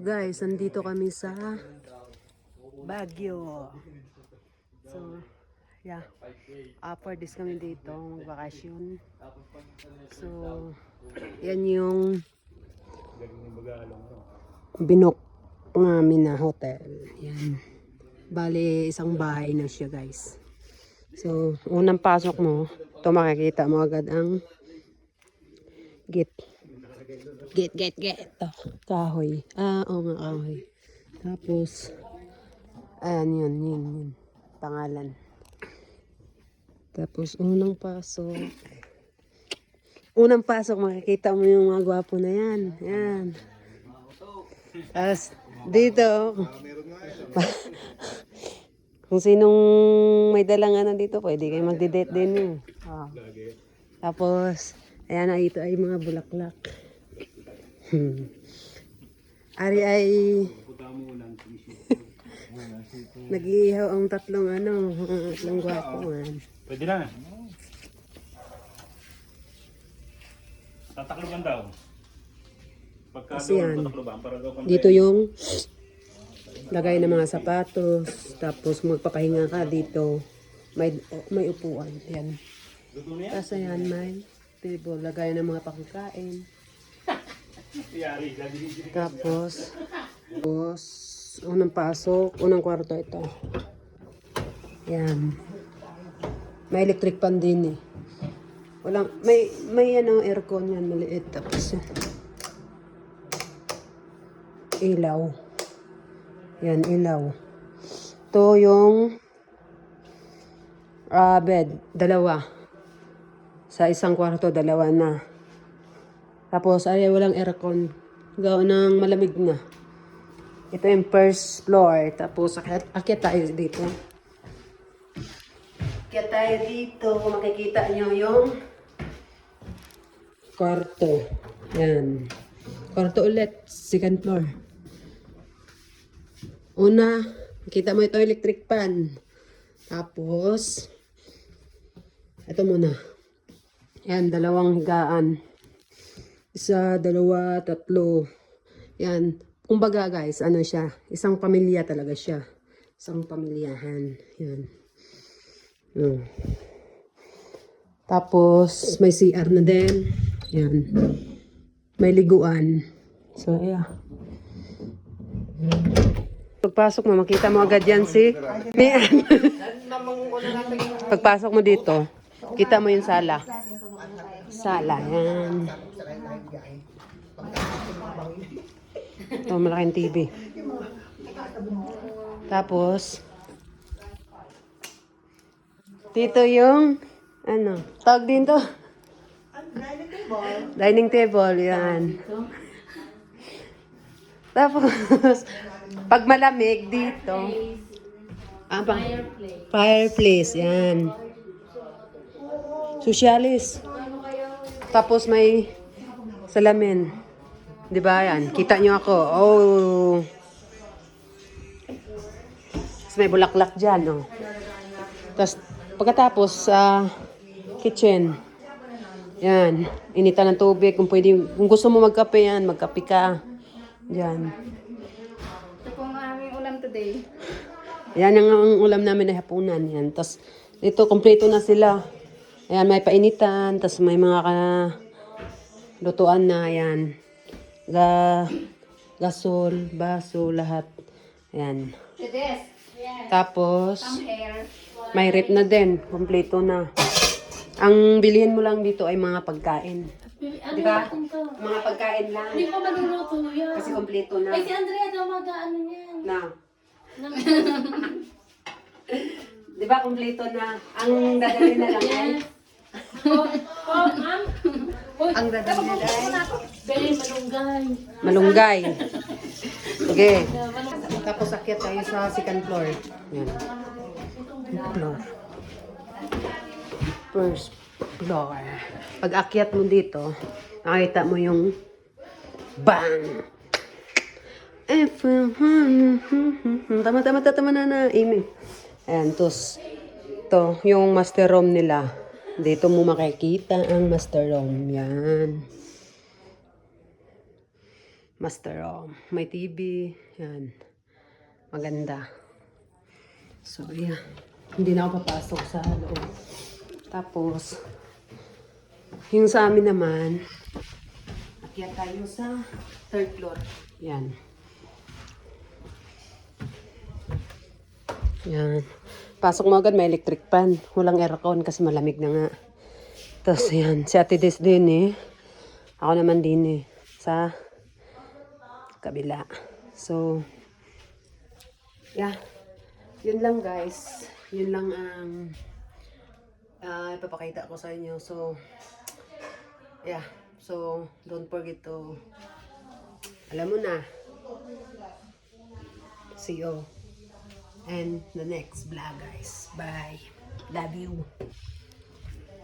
Guys, nandito kami sa Baguio. So, yeah. For this kami dito, magbakasyon. So, yan yung binook namin na hotel. Yan. Bale, isang bahay na siya, guys. So, unang pasok mo, ito makikita mo agad ang gate. Gate. Ito, kahoy. Oo nga, kahoy. Tapos, ayan, yun. Pangalan. Tapos, unang pasok, makikita mo yung mga gwapo na yan. Yan. Tapos, dito, kung sinong may dalang ano dito, pwede kayo magde-date din yun. Oh. Tapos, ayan na, ito ay mga bulaklak. Ari ay nag-iihaw ang tatlong gwapo man. Pwede na. Tatakloban daw. Pagka Kasi yan, para daw dito yung lagay ng mga sapatos, tapos magpapahinga ka dito, may upuan. Yan. Tapos ayan, may table, lagay ng mga pagkain. Tapos, unang pasok, unang kwarto ito. Yan. May electric pan din eh. May aircon yan, maliit. Tapos ilaw. Yan, ilaw. Ito yung bed, dalawa. Sa isang kwarto, dalawa na. Tapos, walang aircon. Gawa ng malamig na. Ito yung first floor. Tapos, akyat tayo dito. Akyat tayo dito. Makikita nyo yung kwarto. Yan. Kwarto ulit. Second floor. Una, makita mo ito electric pan. Tapos, ito muna. Yan, dalawang higaan. Isa, dalawa, tatlo. Yan. Kumbaga guys, ano siya? Isang pamilya talaga siya. Isang pamilyahan. Yan. Tapos, may CR na din. Yan. May liguan. So, yeah. Pagpasok mo, makita mo agad yan si Mian. Pagpasok mo dito, kita mo yung sala. Sala, yan. Ito, malaking TV. Tapos, dito yung, tawag din to. Dining table, yan. Tapos, pag malamig dito, fireplace, yan. Socialis. Tapos may salamin. 'Di ba yan? Kita nyo ako. Oh. Tapos may bulaklak dyan, oh. Tapos pagkatapos sa kitchen. Yan. Initan ng tubig. Kung gusto mo magkape yan, magkape ka. Diyan. Ito po ang aming ulam today. Yan ang ulam namin na hapunan. Yan. Tapos dito, kompleto na sila. Ayan, may painitan. Tapos may mga lutuan na. Ayan. Gasol, baso, lahat. Ayan. Tapos, may rip na din. Kompleto na. Ang bilihin mo lang dito ay mga pagkain. Di ba? Mga pagkain lang. Hindi pa maluluto yan. Kasi kompleto na. Ay, si Andrea daw mag-ano yan. Na. Di ba kompleto na? Ang dadalhin na lang ay? Ma'am. Ang dadalhin na ay? Malunggay. Malunggay. Sige. Tapos akyat tayo sa second floor. Yan. Floor. First floor. Pag akyat mo dito, nakita mo yung bang! Tama na. Amy. Ayan, tos. Ito, yung master room nila. Dito mo makikita ang master room. Yan. Master room. May TV. Yan. Maganda. So, yeah. Hindi na ako papasok sa loob. Tapos, yung sa amin naman, akyat tayo sa third floor. Yan. Yan. Pasok mo agad, may electric fan. Walang aircon kasi malamig na nga. Tapos yan, si Ate Des din eh. Ako naman din eh. Sa kabila. So, yeah. Yun lang guys. Yun lang ang ipapakita ko sa inyo. So, yeah. So, don't forget to, alam mo na. See you. And the next vlog guys. Bye. Love you.